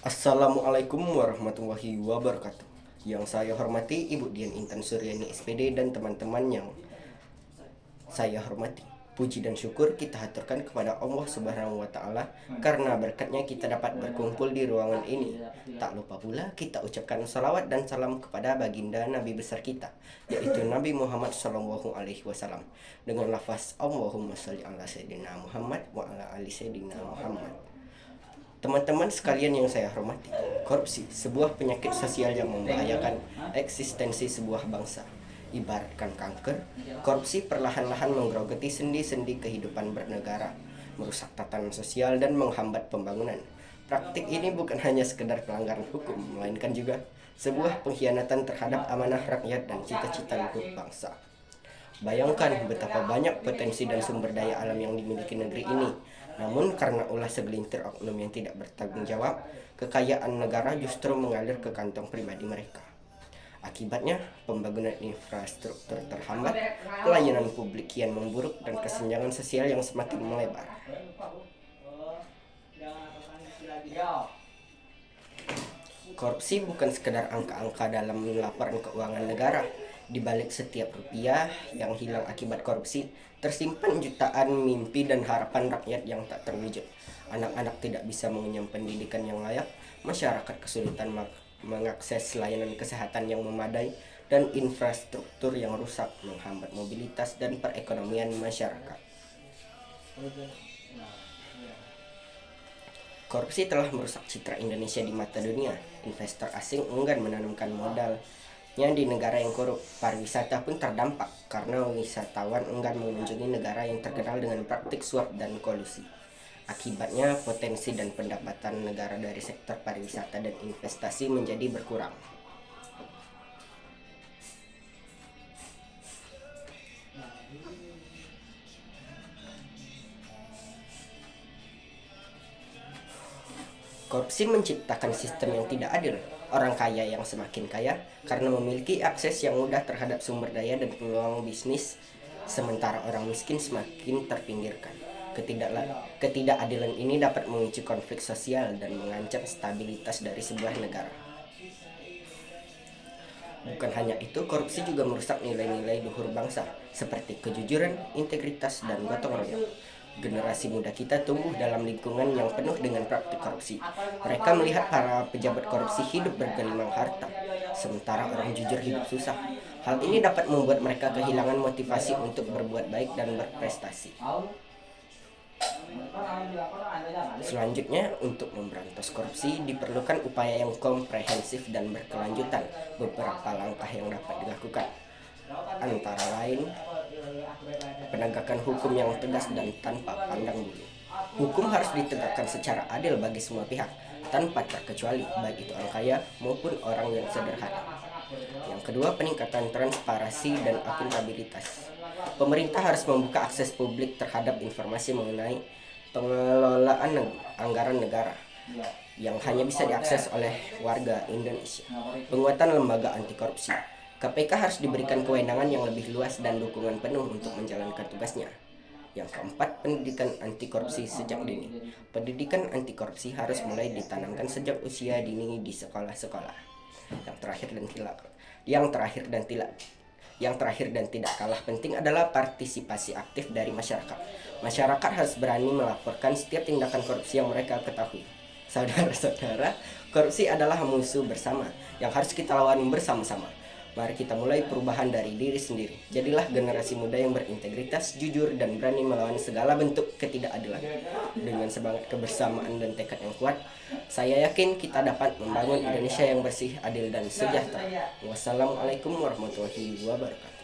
Assalamualaikum warahmatullahi wabarakatuh. Yang saya hormati Ibu Dian Intan Suryani SPD dan teman-teman yang saya hormati. Puji dan syukur kita haturkan kepada Allah Subhanahu wa Ta'ala karena berkatnya kita dapat berkumpul di ruangan ini. Tak lupa pula kita ucapkan salawat dan salam kepada baginda Nabi besar kita, yaitu Nabi Muhammad Shallallahu Alaihi Wasallam, dengan lafaz Allahumma sholli ala Sayyidina Muhammad wa ala ali Sayyidina Muhammad. Teman-teman sekalian yang saya hormati, korupsi sebuah penyakit sosial yang membahayakan eksistensi sebuah bangsa. Ibaratkan kanker, korupsi perlahan-lahan menggerogoti sendi-sendi kehidupan bernegara, merusak tatanan sosial dan menghambat pembangunan. Praktik ini bukan hanya sekedar pelanggaran hukum, melainkan juga sebuah pengkhianatan terhadap amanah rakyat dan cita-cita luhur bangsa. Bayangkan betapa banyak potensi dan sumber daya alam yang dimiliki negeri ini. Namun karena ulah segelintir oknum yang tidak bertanggung jawab, kekayaan negara justru mengalir ke kantong pribadi mereka. Akibatnya, pembangunan infrastruktur terhambat, pelayanan publik kian memburuk, dan kesenjangan sosial yang semakin melebar. Korupsi bukan sekedar angka-angka dalam laporan keuangan negara. Di balik setiap rupiah yang hilang akibat korupsi, tersimpan jutaan mimpi dan harapan rakyat yang tak terwujud. Anak-anak tidak bisa mengenyam pendidikan yang layak, masyarakat kesulitan mengakses layanan kesehatan yang memadai, dan infrastruktur yang rusak menghambat mobilitas dan perekonomian masyarakat. Korupsi telah merusak citra Indonesia di mata dunia. Investor asing enggan menanamkan modalnya di negara yang korup. Pariwisata pun terdampak karena wisatawan enggan mengunjungi negara yang terkenal dengan praktik suap dan kolusi. Akibatnya, potensi dan pendapatan negara dari sektor pariwisata dan investasi menjadi berkurang. Korupsi menciptakan sistem yang tidak adil. Orang kaya yang semakin kaya karena memiliki akses yang mudah terhadap sumber daya dan peluang bisnis, sementara orang miskin semakin terpinggirkan. Ketidakadilan ini dapat memicu konflik sosial dan mengancam stabilitas dari sebuah negara. Bukan hanya itu, korupsi juga merusak nilai-nilai luhur bangsa seperti kejujuran, integritas, dan gotong royong. Generasi muda kita tumbuh dalam lingkungan yang penuh dengan praktik korupsi. Mereka melihat para pejabat korupsi hidup bergelimang harta, sementara orang jujur hidup susah. Hal ini dapat membuat mereka kehilangan motivasi untuk berbuat baik dan berprestasi. Selanjutnya, untuk memberantas korupsi diperlukan upaya yang komprehensif dan berkelanjutan. Beberapa langkah yang dapat dilakukan antara lain penegakan hukum yang tegas dan tanpa pandang bulu. Hukum harus ditegakkan secara adil bagi semua pihak, tanpa terkecuali, baik itu orang kaya maupun orang yang sederhana. Yang kedua, peningkatan transparansi dan akuntabilitas. Pemerintah harus membuka akses publik terhadap informasi mengenai pengelolaan anggaran negara yang hanya bisa diakses oleh warga Indonesia. Penguatan lembaga anti korupsi. KPK harus diberikan kewenangan yang lebih luas dan dukungan penuh untuk menjalankan tugasnya. Yang keempat, pendidikan anti korupsi sejak dini. Pendidikan anti korupsi harus mulai ditanamkan sejak usia dini di sekolah-sekolah. Yang terakhir dan tidak kalah penting adalah partisipasi aktif dari masyarakat. Masyarakat harus berani melaporkan setiap tindakan korupsi yang mereka ketahui. Saudara-saudara, korupsi adalah musuh bersama yang harus kita lawan bersama-sama. Mari kita mulai perubahan dari diri sendiri. Jadilah generasi muda yang berintegritas, jujur, dan berani melawan segala bentuk ketidakadilan. Dengan semangat kebersamaan dan tekad yang kuat, saya yakin kita dapat membangun Indonesia yang bersih, adil, dan sejahtera. Wassalamualaikum warahmatullahi wabarakatuh.